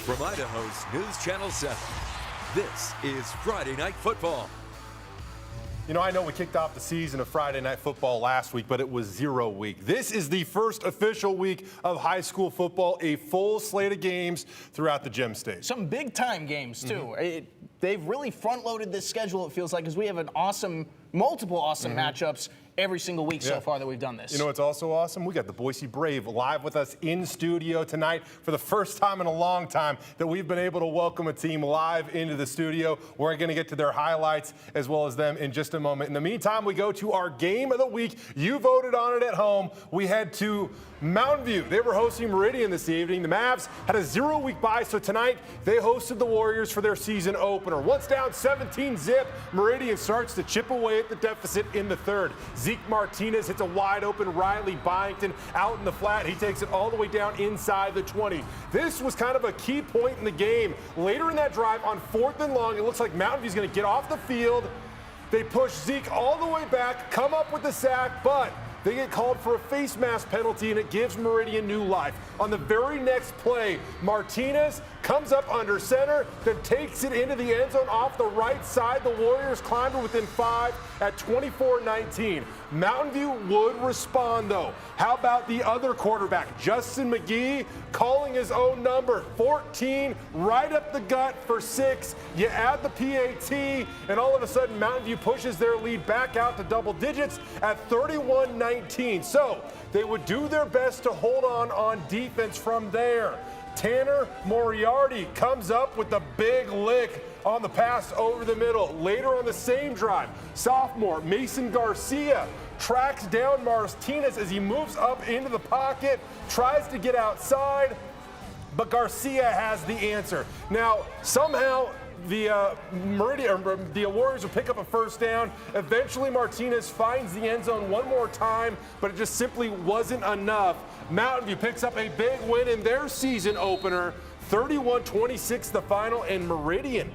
From Idaho's News Channel 7, this is Friday Night Football. You know, I know we kicked off the season of Friday Night Football last week, but it was 0 week. This is the first official week of high school football, a full slate of games throughout the Gem State. Some big-time games, too. They've really front-loaded this schedule, it feels like, because we have multiple awesome matchups every single week so far that we've done this. You know what's also awesome? We got the Boise Brave live with us in studio tonight for the first time in a long time that we've been able to welcome a team live into the studio. We're going to get to their highlights as well as them in just a moment. In the meantime, we go to our game of the week. You voted on it at home. We head to Mountain View. They were hosting Meridian this evening. The Mavs had a 0-week bye, so tonight they hosted the Warriors for their season opener. Once down 17-zip, Meridian starts to chip away at the deficit in the third. Zeke Martinez hits a wide-open Riley Byington out in the flat. He takes it all the way down inside the 20. This was kind of a key point in the game. Later in that drive, on 4th and long, it looks like Mountain View's going to get off the field. They push Zeke all the way back, come up with the sack, but they get called for a face mask penalty, and it gives Meridian new life. On the very next play, Martinez comes up under center, then takes it into the end zone off the right side. The Warriors climb to within 5 at 24-19. Mountain View would respond, though. How about the other quarterback, Justin McGee, calling his own number, 14, right up the gut for 6. You add the PAT, and all of a sudden, Mountain View pushes their lead back out to double digits at 31-19. So they would do their best to hold on defense from there. Tanner Moriarty comes up with the big lick on the pass over the middle. Later on the same drive, sophomore Mason Garcia tracks down Martinez as he moves up into the pocket, tries to get outside, but Garcia has the answer. Now, somehow the Warriors will pick up a first down. Eventually, Martinez finds the end zone one more time, but it just simply wasn't enough. Mountain View picks up a big win in their season opener, 31-26 the final, and Meridian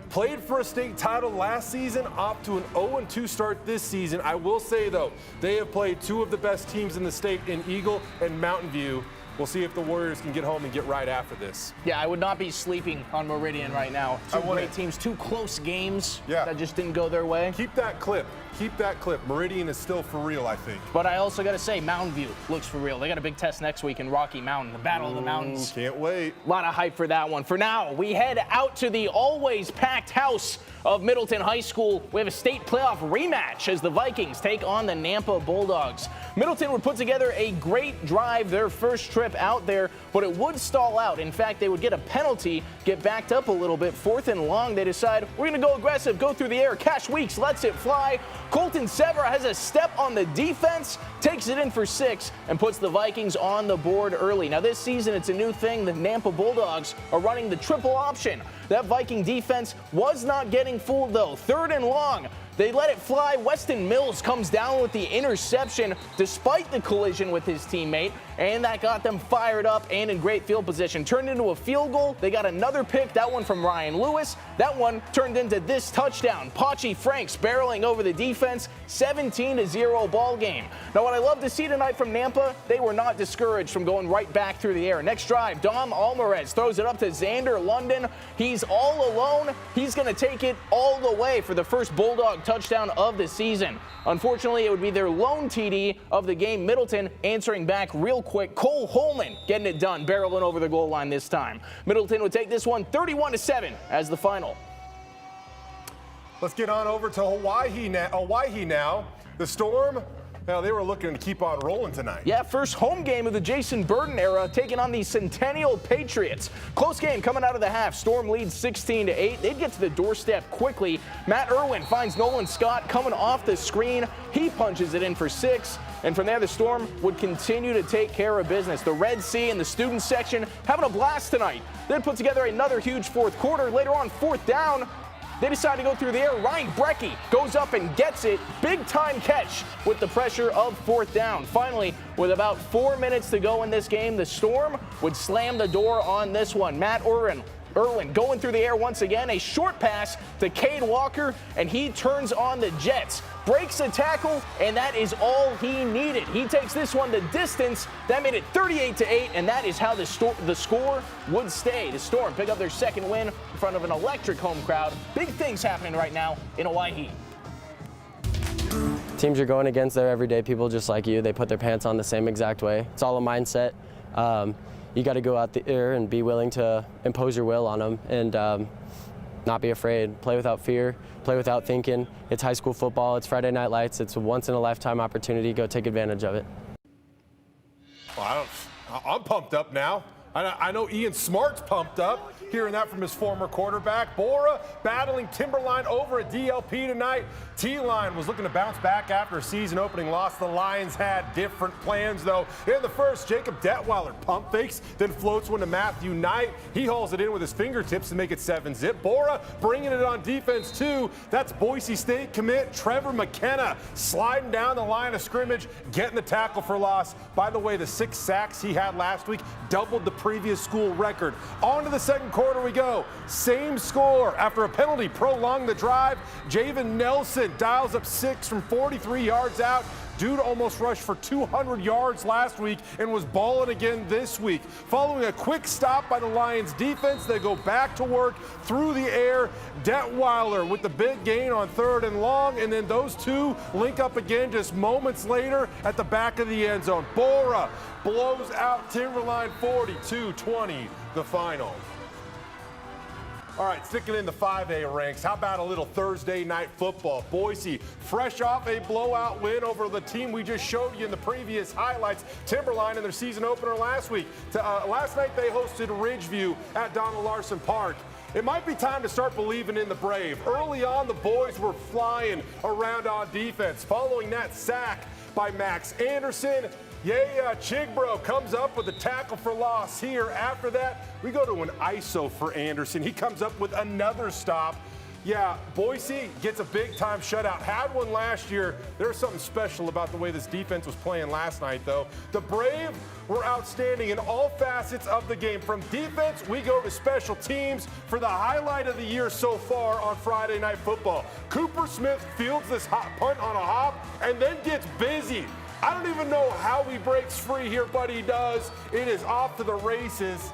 played for a state title last season, off to an 0-2 start this season. I will say, though, they have played two of the best teams in the state in Eagle and Mountain View. We'll see if the Warriors can get home and get right after this. Yeah, I would not be sleeping on Meridian right now. Two great teams, two close games that just didn't go their way. Keep that clip. Keep that clip. Meridian is still for real, I think. But I also got to say, Mountain View looks for real. They got a big test next week in Rocky Mountain, the Battle of the Mountains. Can't wait. A lot of hype for that one. For now, we head out to the always packed house of Middleton High School. We have a state playoff rematch as the Vikings take on the Nampa Bulldogs. Middleton would put together a great drive their first trip out there, but it would stall out. In fact, they would get a penalty, get backed up a little bit. 4th and long, they decide, we're going to go aggressive, go through the air. Cash Weeks lets it fly. Colton Severa has a step on the defense, takes it in for 6, and puts the Vikings on the board early. Now this season, it's a new thing. The Nampa Bulldogs are running the triple option. That Viking defense was not getting fooled, though. 3rd and long. They let it fly. Weston Mills comes down with the interception despite the collision with his teammate, and that got them fired up and in great field position. Turned into a field goal. They got another pick, that one from Ryan Lewis. That one turned into this touchdown. Pachi Franks barreling over the defense, 17-0 ball game. Now what I love to see tonight from Nampa, they were not discouraged from going right back through the air. Next drive, Dom Alvarez throws it up to Xander London. He's all alone. He's going to take it all the way for the first Bulldog touchdown of the season. Unfortunately, it would be their lone TD of the game. Middleton answering back real quick. Cole Holman getting it done, barreling over the goal line this time. Middleton would take this one 31-7 as the final. Let's get on over to Hawaii now. The Storm, well, they were looking to keep on rolling tonight. Yeah, first home game of the Jason Burden era, taking on the Centennial Patriots. Close game coming out of the half. Storm leads 16-8. They'd get to the doorstep quickly. Matt Irwin finds Nolan Scott coming off the screen. He punches it in for 6. And from there, the Storm would continue to take care of business. The Red Sea and the student section having a blast tonight. They'd put together another huge fourth quarter. Later on, 4th down, they decide to go through the air. Ryan Brecky goes up and gets it. Big time catch with the pressure of 4th down. Finally, with about 4 minutes to go in this game, the Storm would slam the door on this one. Matt Irwin Irwin going through the air once again, a short pass to Cade Walker, and he turns on the Jets. Breaks a tackle, and that is all he needed. He takes this one the distance. That made it 38-8, and that is how the score would stay. The Storm pick up their second win in front of an electric home crowd. Big things happening right now in Hawaii. Teams you're going against, they're everyday people just like you. They put their pants on the same exact way. It's all a mindset. You got to go out there and be willing to impose your will on them and not be afraid. Play without fear, play without thinking. It's high school football, it's Friday Night Lights, it's a once-in-a-lifetime opportunity. Go take advantage of it. Well, I'm pumped up now. I know Ian Smart's pumped up, hearing that from his former quarterback. Borah battling Timberline over at DLP tonight. T-Line was looking to bounce back after a season-opening loss. The Lions had different plans, though. In the first, Jacob Detweiler pump fakes, then floats one to Matthew Knight. He hauls it in with his fingertips to make it 7-zip. Borah bringing it on defense, too. That's Boise State commit Trevor McKenna sliding down the line of scrimmage, getting the tackle for loss. By the way, the 6 sacks he had last week doubled the previous school record. On to the second quarter we go. Same score. After a penalty prolonged the drive, Javen Nelson dials up 6 from 43 yards out. Dude almost rushed for 200 yards last week and was balling again this week. Following a quick stop by the Lions defense, they go back to work through the air. Detweiler with the big gain on 3rd and long, and then those two link up again just moments later at the back of the end zone. Borah blows out Timberline 42-20, the final. All right, sticking in the 5A ranks, how about a little Thursday night football? Boise, fresh off a blowout win over the team we just showed you in the previous highlights, Timberline, in their season opener last week. Last night they hosted Ridgeview at Donald Larson Park. It might be time to start believing in the Brave. Early on, the boys were flying around on defense. Following that sack by Max Anderson, Chigbro comes up with a tackle for loss here. After that, we go to an ISO for Anderson. He comes up with another stop. Yeah, Boise gets a big-time shutout. Had one last year. There's something special about the way this defense was playing last night, though. The Brave were outstanding in all facets of the game. From defense, we go to special teams for the highlight of the year so far on Friday Night Football. Cooper Smith fields this hot punt on a hop and then gets busy. I don't even know how he breaks free here, but he does. It is off to the races,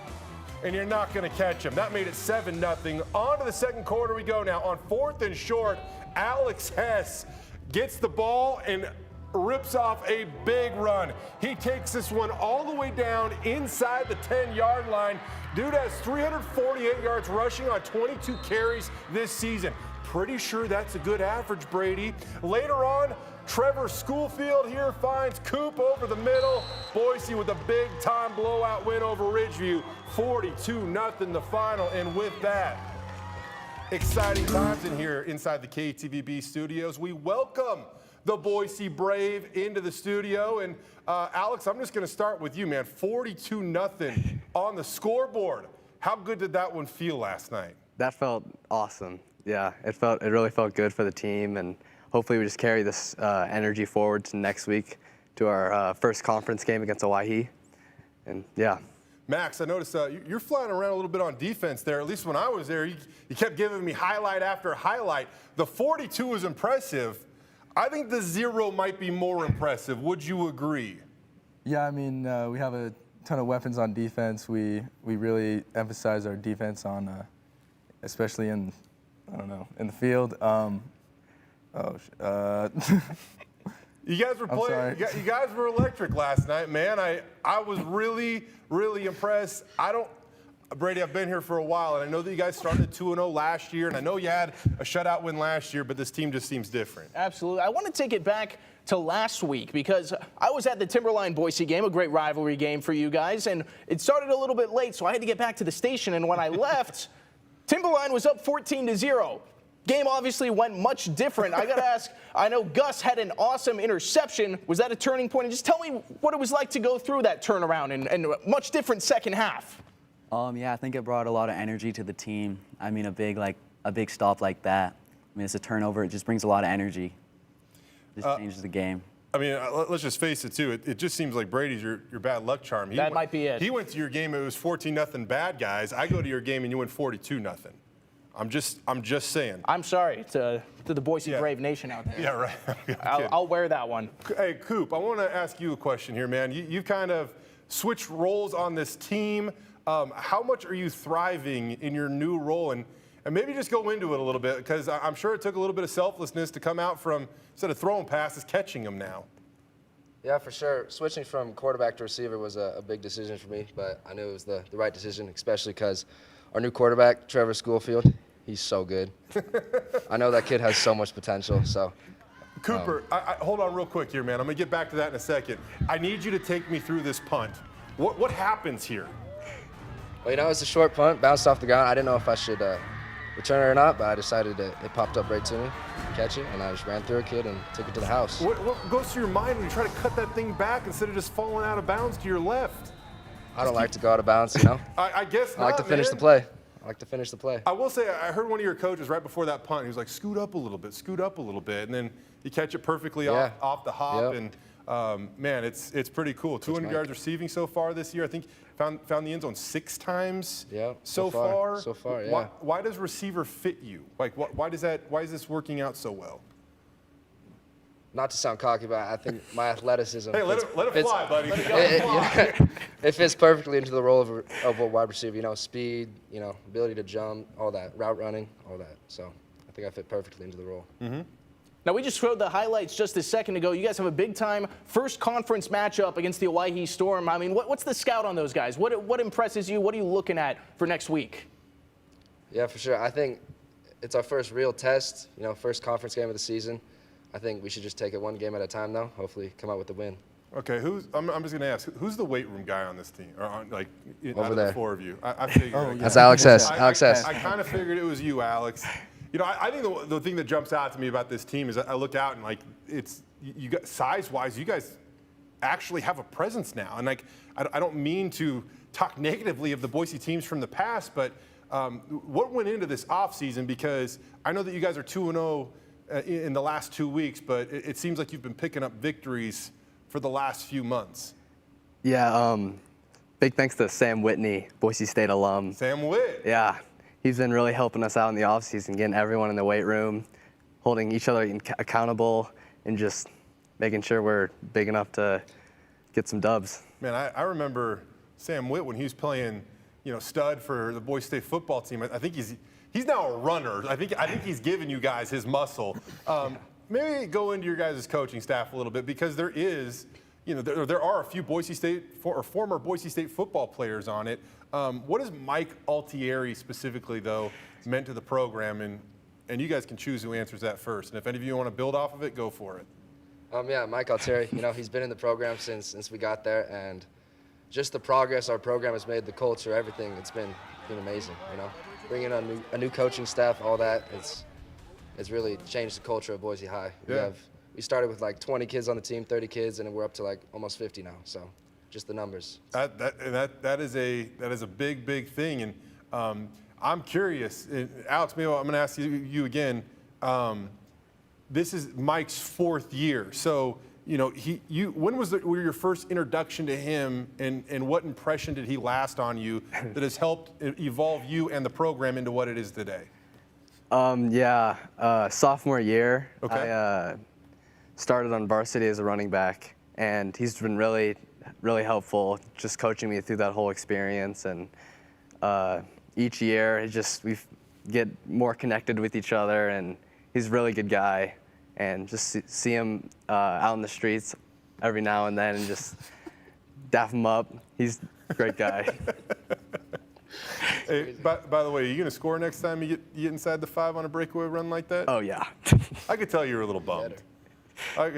and you're not going to catch him. That made it 7-0. On to the second quarter we go now. On 4th and short, Alex Hess gets the ball and rips off a big run. He takes this one all the way down inside the 10-yard line. Dude has 348 yards rushing on 22 carries this season. Pretty sure that's a good average, Brady. Later on, Trevor Schoolfield here finds Coop over the middle. Boise with a big-time blowout win over Ridgeview. 42-0 the final. And with that, exciting times in here inside the KTVB studios. We welcome the Boise Brave into the studio. And Alex, I'm just going to start with you, man. 42-0 on the scoreboard. How good did that one feel last night? That felt awesome. Yeah, it really felt good for the team, and hopefully we just carry this energy forward to next week to our first conference game against Hawaii. And yeah. Max, I noticed you're flying around a little bit on defense there. At least when I was there, you kept giving me highlight after highlight. The 42 was impressive. I think the 0 might be more impressive. Would you agree? Yeah, I mean, we have a ton of weapons on defense. We really emphasize our defense on, especially in, I don't know, in the field. You guys were playing. You guys were electric last night, man. I was really, really impressed. Brady, I've been here for a while, and I know that you guys started 2-0 last year, and I know you had a shutout win last year, but this team just seems different. Absolutely. I want to take it back to last week because I was at the Timberline Boise game, a great rivalry game for you guys, and it started a little bit late, so I had to get back to the station, and when I left, Timberline was up 14-0. Game obviously went much different. I got to ask, I know Gus had an awesome interception. Was that a turning point? And just tell me what it was like to go through that turnaround and a much different second half. Yeah, I think it brought a lot of energy to the team. I mean, a big stop like that. I mean, it's a turnover. It just brings a lot of energy. Just changes the game. I mean, let's just face it, too. It just seems like Brady's your bad luck charm. That might be it. He went to your game, it was 14-0 bad guys. I go to your game and you win 42-0. I'm just saying. I'm sorry to the Boise Brave Nation out there. Yeah, right. I'll wear that one. Hey, Coop, I want to ask you a question here, man. You've kind of switched roles on this team. How much are you thriving in your new role? And maybe just go into it a little bit, because I'm sure it took a little bit of selflessness to come out from, instead of throwing passes, catching them now. Yeah, for sure. Switching from quarterback to receiver was a big decision for me, but I knew it was the right decision, especially because our new quarterback, Trevor Schoolfield, he's so good. I know that kid has so much potential. So, Cooper, hold on real quick here, man. I'm going to get back to that in a second. I need you to take me through this punt. What happens here? Well, it's a short punt, bounced off the ground. I didn't know if I should return it or not, but I decided it popped up right to me, catch it, and I just ran through a kid and took it to the house. What goes through your mind when you try to cut that thing back instead of just falling out of bounds to your left? I don't like to go out of bounds, I guess not, I like to finish man. the play. I like to finish the play. I will say, I heard one of your coaches right before that punt. He was like, scoot up a little bit, and then you catch it perfectly off the hop. Yep. And man, it's pretty cool. 200 yards receiving so far this year. I think found the end zone 6 times. Yeah. So far. So far, yeah. Why does receiver fit you? Like, why is this working out so well? Not to sound cocky, but I think my athleticism. Hey, let it fly, buddy. It fits perfectly into the role of a wide receiver. Speed, ability to jump, all that, route running, all that. So I think I fit perfectly into the role. Mm-hmm. Now, we just showed the highlights just a second ago. You guys have a big-time first conference matchup against the Owyhee Storm. I mean, what's the scout on those guys? What impresses you? What are you looking at for next week? Yeah, for sure. I think it's our first real test, first conference game of the season. I think we should just take it one game at a time, though. Hopefully come out with the win. Okay, I'm just going to ask, who's the weight room guy on this team? Or out Over of there. the 4 of you? I figured. That's Alex S. Alex S. I kind of figured it was you, Alex. I think the thing that jumps out to me about this team is I look out and it's you got size-wise, you guys actually have a presence now. And I don't mean to talk negatively of the Boise teams from the past, but what went into this offseason? Because I know that you guys are 2-0 in the last 2 weeks, but it seems like you've been picking up victories for the last few months. Yeah, big thanks to Sam Whitney, Boise State alum. Sam Whit. Yeah, he's been really helping us out in the offseason, getting everyone in the weight room, holding each other accountable, and just making sure we're big enough to get some dubs. Man, I remember Sam Whit when he was playing, stud for the Boise State football team. I think he's now a runner. I think he's giving you guys his muscle. Maybe go into your guys' coaching staff a little bit, because there is, there are a few Boise State or former Boise State football players on it. What has Mike Altieri specifically, though, meant to the program? And you guys can choose who answers that first. And if any of you want to build off of it, go for it. Yeah, Mike Altieri, he's been in the program since we got there, and just the progress our program has made, the culture, everything, it's been amazing, Bringing a new coaching staff, all that, it's really changed the culture of Boise High. Yeah. We started with 20 kids on the team, 30 kids, and we're up to almost 50 now. So just the numbers. That is a big thing. And I'm curious, Alex, maybe I'm going to ask you again. This is Mike's 4th year. So, when was your first introduction to him, and what impression did he last on you that has helped evolve you and the program into what it is today? Sophomore year, Okay. I started on varsity as a running back, and he's been really, really helpful, just coaching me through that whole experience. And each year, we get more connected with each other, and he's a really good guy. And just see him out in the streets every now and then, and just dap him up. He's a great guy. Hey, by the way, are you going to score next time you get inside the 5 on a breakaway run like that? Oh, yeah. I could tell you were a little bummed. I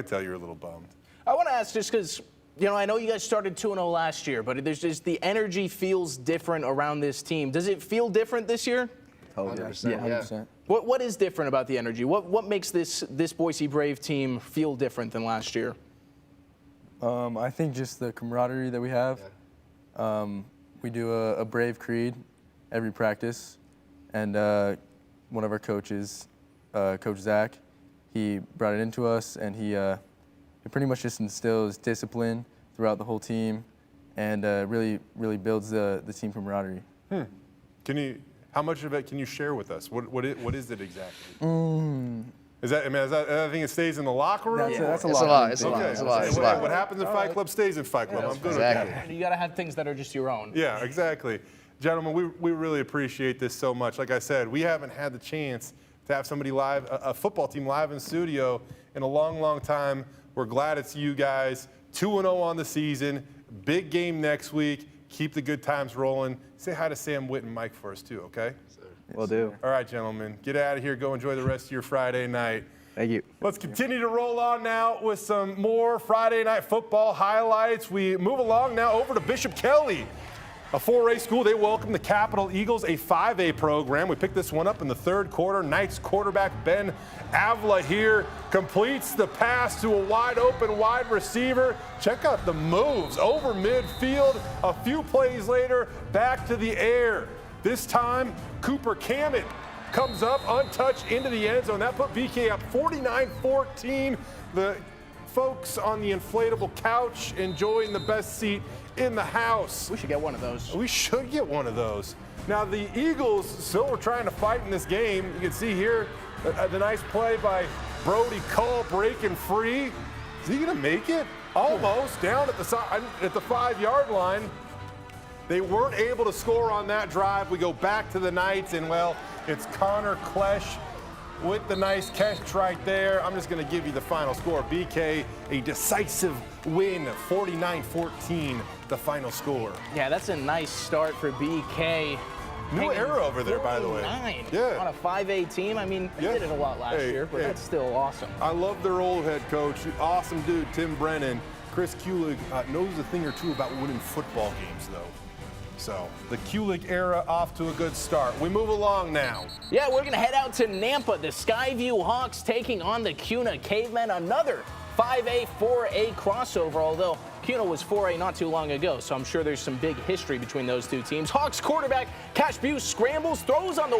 want to ask, just because, I know you guys started 2-0 last year, but there's just the energy feels different around this team. Does it feel different this year? Oh, 100%, yeah. 100%. What is different about the energy? What makes this Boise Brave team feel different than last year? I think just the camaraderie that we have. We do a Brave Creed every practice, and one of our coaches, Coach Zach, he brought it into us, and he pretty much just instills discipline throughout the whole team, and really builds the team camaraderie. How much of it can you share with us? What is it exactly? Is that, I think it stays in the locker room? That's a It's lot. It's a lot. What happens in Fight Club stays in Fight Club. I'm good with that. You got to have things that are just your own. Yeah, exactly. Gentlemen, we really appreciate this so much. Like I said, we haven't had the chance to have somebody live, a football team live in studio in a long, long time. We're glad it's you guys. 2-0 on the season. Big game next week. Keep the good times rolling. Say hi to Sam Witt and Mike for us too, okay? Will do. All right, gentlemen. Get out of here. Go enjoy the rest of your Friday night. Thank you. Let's continue to roll on now with some more Friday Night Football highlights. We move along now over to Bishop Kelly. A 4A school, they welcome the Capital Eagles, a 5A program. We picked this one up in the third quarter. Knights quarterback Ben Avila here completes the pass to a wide open wide receiver. Check out the moves over midfield. A few plays later, back to the air. This time, Cooper Cammett comes up untouched into the end zone. That put BK up 49-14. The folks on the inflatable couch enjoying the best seat in the house. We should get one of those. We should get one of those. Now, the Eagles still were trying to fight in this game. You can see here the nice play by Brody Cull breaking free. Is he going to make it? Almost down at the 5-yard line. They weren't able to score on that drive. We go back to the Knights, and, well, it's Connor Klesch with the nice catch right there. I'm just going to give you the final score. BK, a decisive win, 49-14, the final score. Yeah, that's a nice start for BK. New era over there, by the way. Yeah. On a 5A team. I mean, they did it a lot last year, but that's still awesome. I love their old head coach. Awesome dude, Tim Brennan. Chris Kulig knows a thing or two about winning football games, though. So the Kulig era off to a good start. We move along now. Yeah, we're going to head out to Nampa. The Skyview Hawks taking on the Kuna Cavemen. Another 5A, 4A crossover, although Kuna was 4A not too long ago, so I'm sure there's some big history between those two teams. Hawks quarterback Cash Buse scrambles, throws on the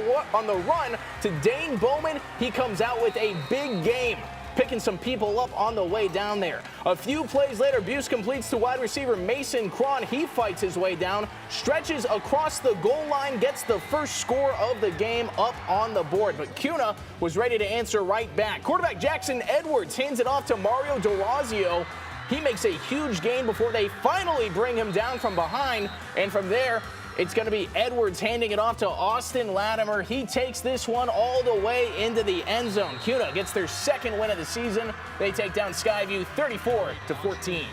run to Dane Bowman. He comes out with a big game, picking some people up on the way down there. A few plays later, Buse completes to wide receiver Mason Cron. He fights his way down, stretches across the goal line, gets the first score of the game up on the board. But Kuna was ready to answer right back. Quarterback Jackson Edwards hands it off to Mario D'Orazio. He makes a huge gain before they finally bring him down from behind. And from there, it's going to be Edwards handing it off to Austin Latimer. He takes this one all the way into the end zone. Kuna gets their second win of the season. They take down Skyview 34-14.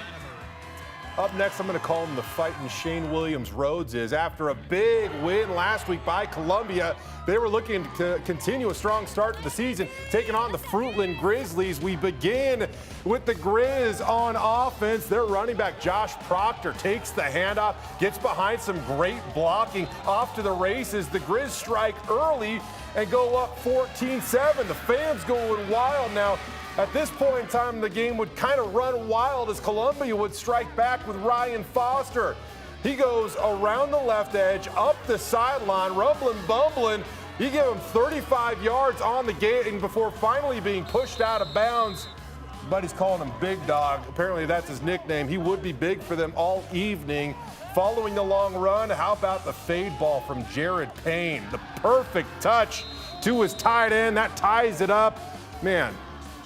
Up next, I'm going to call him the fighting Shane Williams Rhodes is. After a big win last week by Columbia, they were looking to continue a strong start to the season, taking on the Fruitland Grizzlies. We begin with the Grizz on offense. Their running back, Josh Proctor, takes the handoff, gets behind some great blocking, off to the races. The Grizz strike early and go up 14-7. The fans going wild now. At this point in time, the game would kind of run wild as Columbia would strike back with Ryan Foster. He goes around the left edge, up the sideline, rumbling, bumbling. You give him 35 yards on the game before finally being pushed out of bounds. But he's calling him Big Dog. Apparently that's his nickname. He would be big for them all evening. Following the long run, how about the fade ball from Jared Payne? The perfect touch to his tight end. That ties it up. Man,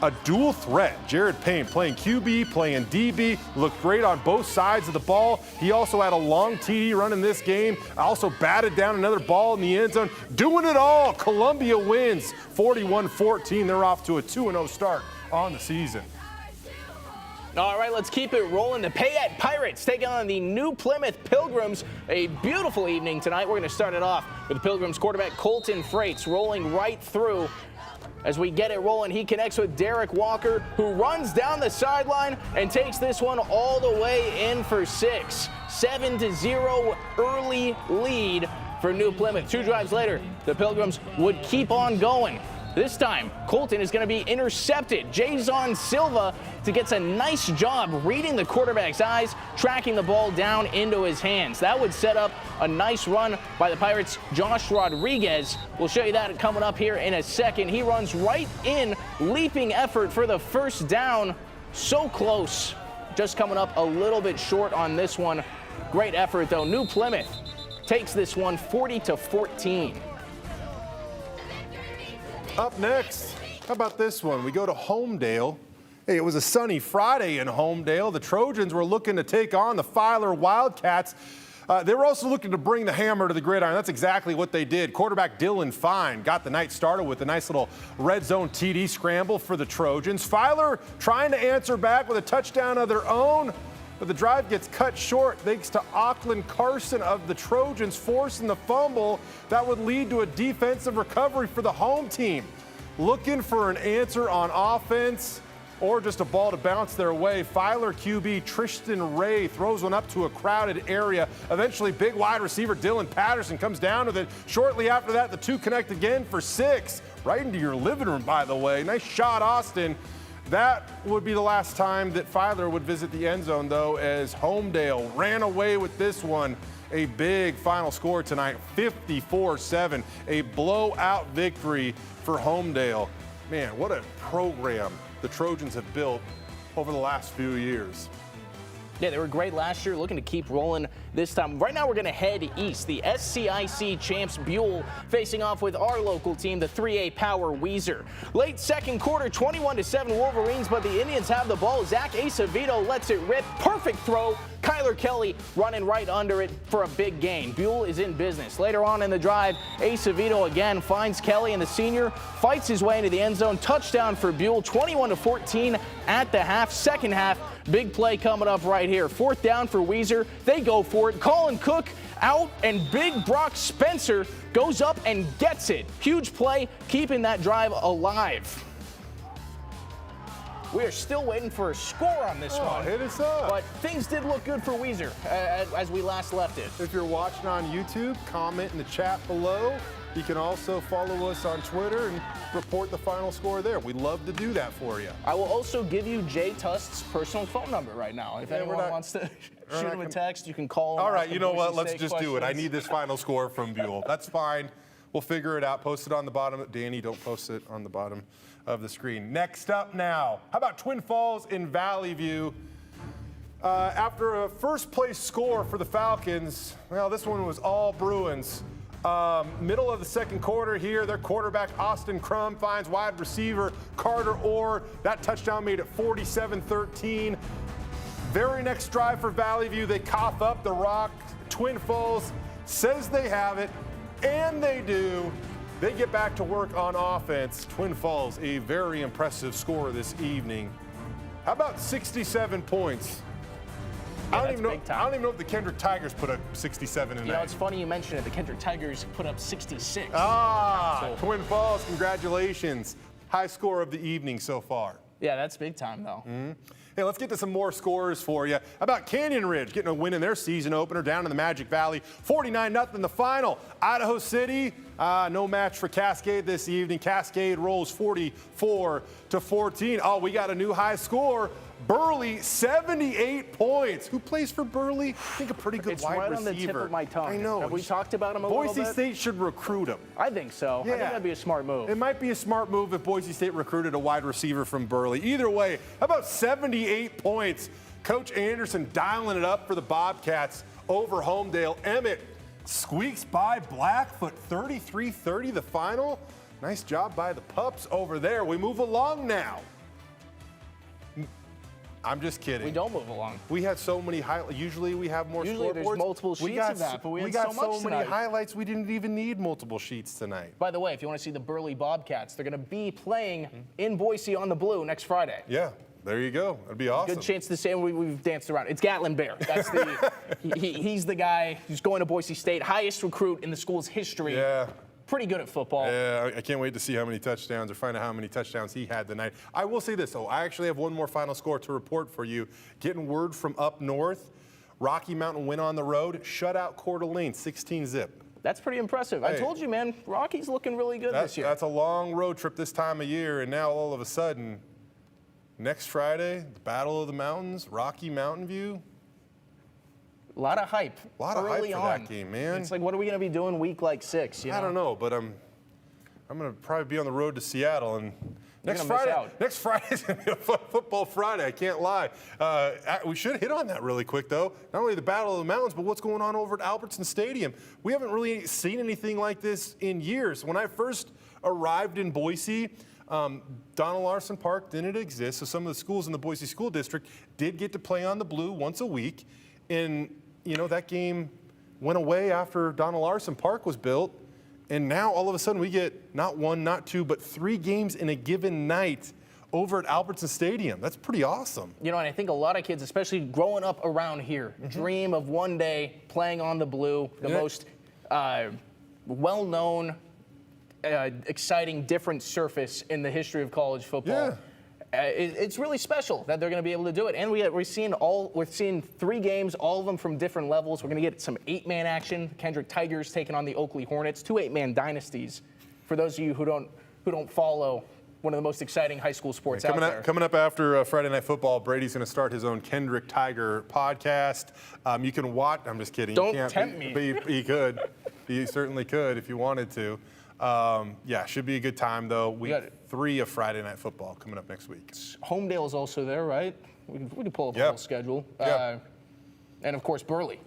a dual threat. Jared Payne playing QB, playing DB, looked great on both sides of the ball. He also had a long TD run in this game. Also batted down another ball in the end zone. Doing it all. Columbia wins 41-14. They're off to a 2-0 start on the season. All right, let's keep it rolling. The Payette Pirates taking on the New Plymouth Pilgrims. A beautiful evening tonight. We're going to start it off with the Pilgrims quarterback Colton Freites rolling right through. As we get it rolling, he connects with Derek Walker, who runs down the sideline and takes this one all the way in for 6. 7-0 early lead for New Plymouth. 2 drives later, the Pilgrims would keep on going. This time, Colton is going to be intercepted. Jason Silva gets a nice job reading the quarterback's eyes, tracking the ball down into his hands. That would set up a nice run by the Pirates' Josh Rodriguez. We'll show you that coming up here in a second. He runs right in, leaping effort for the first down. So close, just coming up a little bit short on this one. Great effort, though. New Plymouth takes this one 40-14. Up next, how about this one? We go to Homedale. Hey, it was a sunny Friday in Homedale. The Trojans were looking to take on the Filer Wildcats. They were also looking to bring the hammer to the gridiron. That's exactly what they did. Quarterback Dylan Fine got the night started with a nice little red zone TD scramble for the Trojans. Filer trying to answer back with a touchdown of their own, but the drive gets cut short thanks to Auckland Carson of the Trojans forcing the fumble that would lead to a defensive recovery for the home team. Looking for an answer on offense or just a ball to bounce their way. Filer QB Tristan Ray throws one up to a crowded area. Eventually, big wide receiver Dylan Patterson comes down with it. Shortly after that, the two connect again for 6. Right into your living room, by the way. Nice shot, Austin. That would be the last time that Filer would visit the end zone, though, as Homedale ran away with this one. A big final score tonight, 54-7. A blowout victory for Homedale. Man, what a program the Trojans have built over the last few years. Yeah, they were great last year, looking to keep rolling this time. Right now, we're going to head east. The SCIC champs Buell facing off with our local team, the 3A Power Weezer. Late second quarter, 21-7 Wolverines, but the Indians have the ball. Zach Acevedo lets it rip. Perfect throw. Kyler Kelly running right under it for a big gain. Buell is in business. Later on in the drive, Acevedo again finds Kelly, and the senior fights his way into the end zone. Touchdown for Buell, 21-14 at the half. Second half, big play coming up right here. 4th down for Weezer. They go for it. Colin Cook out, and big Brock Spencer goes up and gets it. Huge play, keeping that drive alive. We are still waiting for a score on this one. Hit us up. But things did look good for Weezer as we last left it. If you're watching on YouTube, comment in the chat below. You can also follow us on Twitter and report the final score there. We'd love to do that for you. I will also give you Jay Tust's personal phone number right now. If anyone wants to shoot him a text, you can call him. All right, you know what? Let's just do it. I need this final score from Buell. That's fine. We'll figure it out. Post it on the bottom. Danny, don't post it on the bottom of the screen. Next up now, how about Twin Falls in Valley View? After a first place score for the Falcons, well, this one was all Bruins. Middle of the second quarter here, their quarterback Austin Crum finds wide receiver Carter Orr. That touchdown made it 47-13. Very next drive for Valley View, they cough up the rock. Twin Falls says they have it, and they do. They get back to work on offense. Twin Falls, a very impressive score this evening. How about 67 points? Yeah, I don't even know if the Kendrick Tigers put up 67 in You know, it's funny you mention it. The Kendrick Tigers put up 66. Twin Falls, congratulations. High score of the evening so far. Yeah, that's big time, though. Hey, let's get to some more scores for you. How about Canyon Ridge getting a win in their season opener down in the Magic Valley? 49-0 the final. Idaho City, no match for Cascade this evening. Cascade rolls 44-14. Oh, we got a new high score. Burley, 78 points. Who plays for Burley? I think a pretty good wide receiver. It's right on the tip of my tongue. I know. Have we talked about him a little bit? Boise State should recruit him. I think so. Yeah. I think that'd be a smart move. It might be a smart move if Boise State recruited a wide receiver from Burley. Either way, how about 78 points? Coach Anderson dialing it up for the Bobcats over Homedale. Emmett squeaks by Blackfoot, 33-30 the final. Nice job by the Pups over there. We move along now. I'm just kidding. We don't move along. We had so many highlights. Usually we have more Usually there's multiple sheets of that, but we got so many much highlights we didn't even need multiple sheets tonight. By the way, if you want to see the Burley Bobcats, they're going to be playing in Boise on the Blue next Friday. Yeah, there you go. That'd be awesome. Good chance to say we've danced around. It's Gatlin Bear. That's the he's the guy who's going to Boise State, highest recruit in the school's history. Yeah. Pretty good at football. Yeah, I can't wait to see how many touchdowns or find out how many touchdowns he had tonight. I will say this, though. I actually have one more final score to report for you. Getting word from up north, Rocky Mountain win on the road, shut out Coeur d'Alene, 16-zip. That's pretty impressive. Hey, I told you, man, Rocky's looking really good this year. That's a long road trip this time of year, and now all of a sudden, next Friday, the Battle of the Mountains, Rocky Mountain View. A lot of hype. A lot of hype for that game, man. It's like, what are we going to be doing week like 6? I don't know, but I'm going to probably be on the road to Seattle, and Next Friday's going to be a football Friday. I can't lie. We should hit on that really quick, though. Not only the Battle of the Mountains, but what's going on over at Albertson Stadium. We haven't really seen anything like this in years. When I first arrived in Boise, Donald Larson Park didn't exist, so some of the schools in the Boise School District did get to play on the blue once a week. And, you know, that game went away after Donald Larson Park was built. And now all of a sudden we get not one, not two, but 3 games in a given night over at Albertson Stadium. That's pretty awesome. You know, and I think a lot of kids, especially growing up around here, dream of one day playing on the blue, the most well-known, exciting, different surface in the history of college football. Yeah. It's really special that they're going to be able to do it. And we're seeing 3 games, all of them from different levels. We're going to get some 8-man action. Kendrick Tigers taking on the Oakley Hornets, 2 8-man dynasties. For those of you who don't follow one of the most exciting high school sports out there. Coming up after Friday Night Football, Brady's going to start his own Kendrick Tiger podcast. You can watch. I'm just kidding. Don't tempt me. But he could. He certainly could if you wanted to. Yeah, should be a good time, though. Week 3 of Friday Night Football coming up next week. Homedale is also there, right? We can pull up a whole schedule. And, of course, Burley.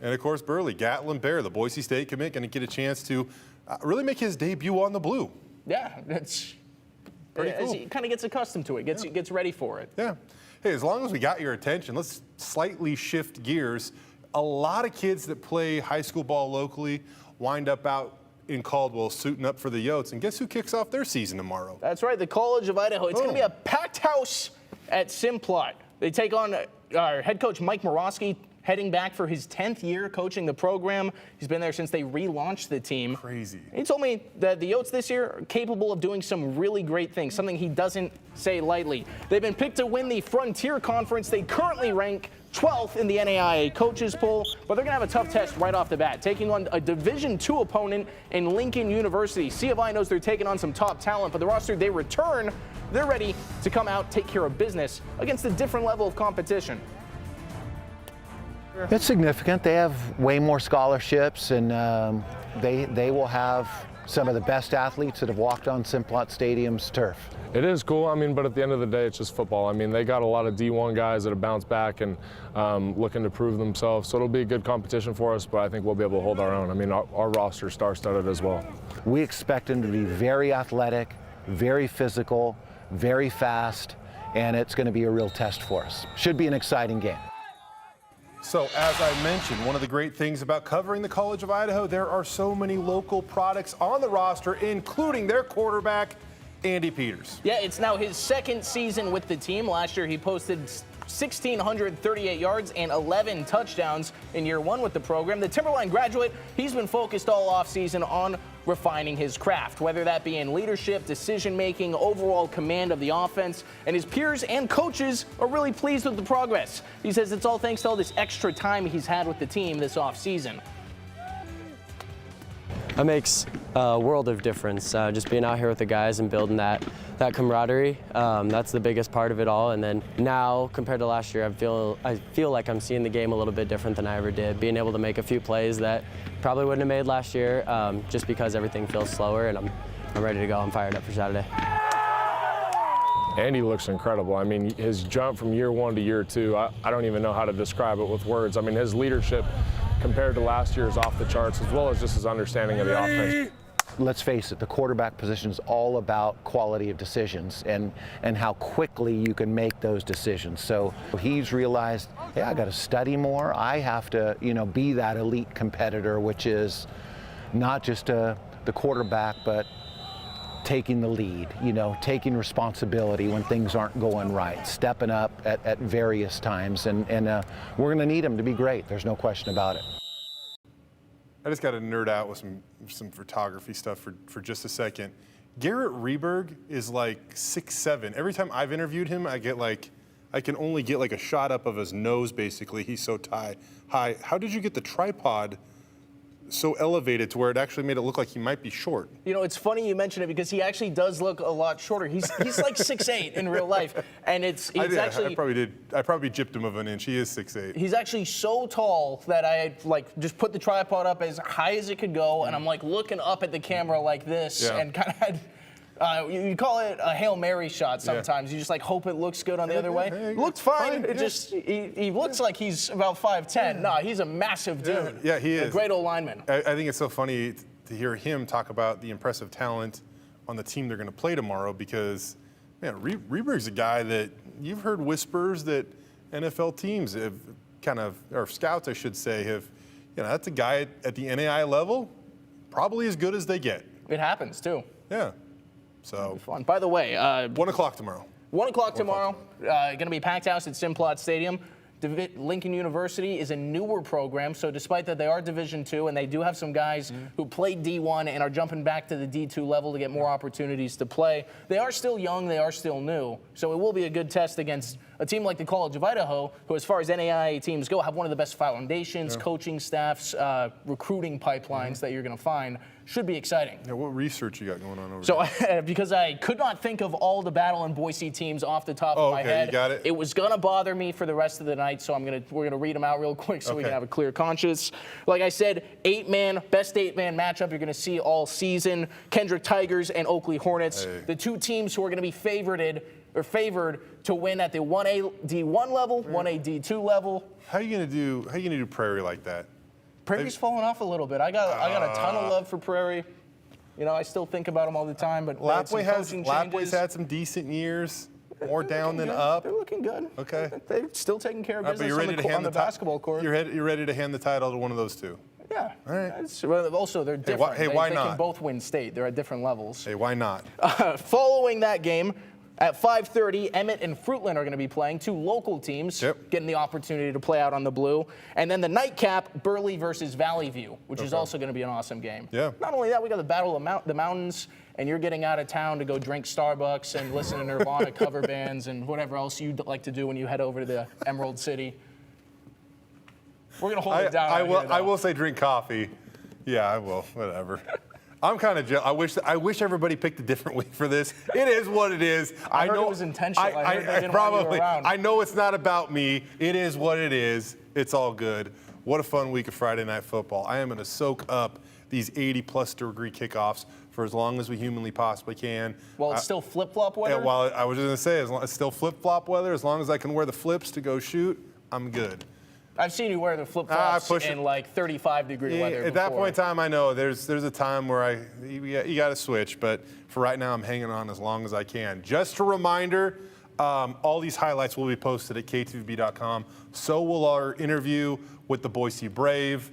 Gatlin Bear, the Boise State commit, going to get a chance to really make his debut on the blue. Yeah, that's pretty cool. He kind of gets accustomed to it, gets ready for it. Yeah. Hey, as long as we got your attention, let's slightly shift gears. A lot of kids that play high school ball locally wind up out in Caldwell suiting up for the Yotes. And guess who kicks off their season tomorrow? That's right, the College of Idaho. It's going to be a packed house at Simplot. They take on our head coach Mike Morosky, heading back for his 10th year coaching the program. He's been there since they relaunched the team. Crazy. He told me that the Yotes this year are capable of doing some really great things, something he doesn't say lightly. They've been picked to win the Frontier Conference. They currently rank 12th in the NAIA coaches poll, but they're going to have a tough test right off the bat, taking on a Division II opponent in Lincoln University. C of I knows they're taking on some top talent, but the roster they return, they're ready to come out, take care of business against a different level of competition. It's significant. They have way more scholarships, and they will have some of the best athletes that have walked on Simplot Stadium's turf. It is cool, I mean, but at the end of the day, it's just football. I mean, they got a lot of D1 guys that have bounced back and looking to prove themselves, so it'll be a good competition for us, but I think we'll be able to hold our own. I mean, our roster's star-studded as well. We expect them to be very athletic, very physical, very fast, and it's going to be a real test for us. Should be an exciting game. So, as I mentioned, one of the great things about covering the College of Idaho, there are so many local products on the roster, including their quarterback, Andy Peters. Yeah, it's now his 2nd season with the team. Last year, he posted 1,638 yards and 11 touchdowns in year 1 with the program. The Timberline graduate, he's been focused all offseason on refining his craft, whether that be in leadership, decision-making, overall command of the offense, and his peers and coaches are really pleased with the progress. He says it's all thanks to all this extra time he's had with the team this offseason. It makes a world of difference, just being out here with the guys and building that camaraderie. That's the biggest part of it all. And then now, compared to last year, I feel like I'm seeing the game a little bit different than I ever did. Being able to make a few plays that probably wouldn't have made last year, just because everything feels slower, and I'm ready to go. I'm fired up for Saturday. Andy looks incredible. I mean, his jump from year 1 to year 2, I don't even know how to describe it with words. I mean, his leadership compared to last year is off the charts, as well as just his understanding of the offense. Let's face it, the quarterback position is all about quality of decisions and how quickly you can make those decisions. So he's realized, hey, I got to study more. I have to, be that elite competitor, which is not just the quarterback, but taking the lead, taking responsibility when things aren't going right, stepping up at various times, and we're going to need him to be great. There's no question about it. I just got to nerd out with some photography stuff for just a second. Garrett Reberg is like 6'7". Every time I've interviewed him, I can only get like a shot up of his nose, basically. He's so high. How did you get the tripod so elevated to where it actually made it look like he might be short? It's funny you mention it because he actually does look a lot shorter. He's like 6'8" in real life, and I probably gypped him of an inch. He is 6'8". He's actually so tall that I just put the tripod up as high as it could go, and I'm looking up at the camera like this, and kind of had You call it a Hail Mary shot sometimes. You just like hope it looks good on the other way. It looked fine. He looks like he's about 5'10". No, he's a massive dude. Yeah, he is. A great old lineman. I think it's so funny to hear him talk about the impressive talent on the team they're going to play tomorrow because, man, Reberg's a guy that you've heard whispers that NFL teams have or scouts, I should say, that's a guy at the NAI level, probably as good as they get. It happens, too. Yeah. So. Fun. By the way, 1 o'clock tomorrow. 1 o'clock tomorrow. Going to be packed house at Simplot Stadium. Lincoln University is a newer program, so despite that they are Division II and they do have some guys who played D1 and are jumping back to the D2 level to get more opportunities to play, they are still young, they are still new. So it will be a good test against a team like the College of Idaho, who as far as NAIA teams go, have one of the best foundations, coaching staffs, recruiting pipelines that you're going to find. Should be exciting. Yeah, what research you got going on over there? So, because I could not think of all the Battle and Boise teams off the top of my head, you got it. It was gonna bother me for the rest of the night, so we're gonna read them out real quick so we can have a clear conscience. Like I said, best eight-man matchup you're gonna see all season. Kendrick Tigers and Oakley Hornets, the two teams who are gonna be favored to win at the 1A D1 level, 1A D2 level. How are you gonna do Prairie like that? Prairie's fallen off a little bit. I got a ton of love for Prairie. I still think about them all the time, but Lapway's had some decent years, more down than up. They're looking good. Okay. They're still taking care of business on the basketball court. You're ready to hand the title to one of those two? Yeah. All right. Also, they're different. Why they not? They can both win state. They're at different levels. Hey, why not? Following that game, at 5:30, Emmett and Fruitland are going to be playing, two local teams, getting the opportunity to play out on the blue. And then the nightcap, Burley versus Valley View, which is also going to be an awesome game. Yeah. Not only that, we got the Battle of the Mountains, and you're getting out of town to go drink Starbucks and listen to Nirvana cover bands and whatever else you'd like to do when you head over to the Emerald City. We're going to hold it down. I will say drink coffee. Yeah, I will. Whatever. I'm kind of jealous. I wish everybody picked a different week for this. It is what it is. I know it was intentional. I heard they didn't want you around. I know it's not about me. It is what it is. It's all good. What a fun week of Friday Night Football. I am going to soak up these 80-plus degree kickoffs for as long as we humanly possibly can. Well, it's still flip-flop weather? Yeah, well, I was just going to say, it's still flip-flop weather. As long as I can wear the flips to go shoot, I'm good. I've seen you wear the flip-flops in like 35-degree weather before. At that point in time, I know there's a time where you got to switch, but for right now, I'm hanging on as long as I can. Just a reminder, all these highlights will be posted at KTVB.com. So will our interview with the Boise Brave.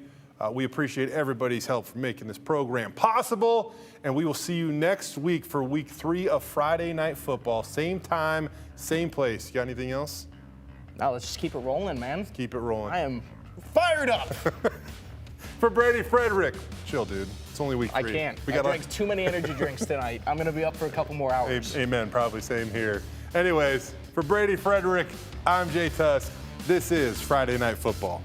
We appreciate everybody's help for making this program possible, and we will see you next week for week 3 of Friday Night Football. Same time, same place. You got anything else? Now let's just keep it rolling, man. Keep it rolling. I am fired up. For Brady, Frederick. Chill, dude. It's only week 3. I can't. I drank too many energy drinks tonight. I'm going to be up for a couple more hours. Amen. Probably same here. Anyways, for Brady, Frederick, I'm Jay Tust. This is Friday Night Football.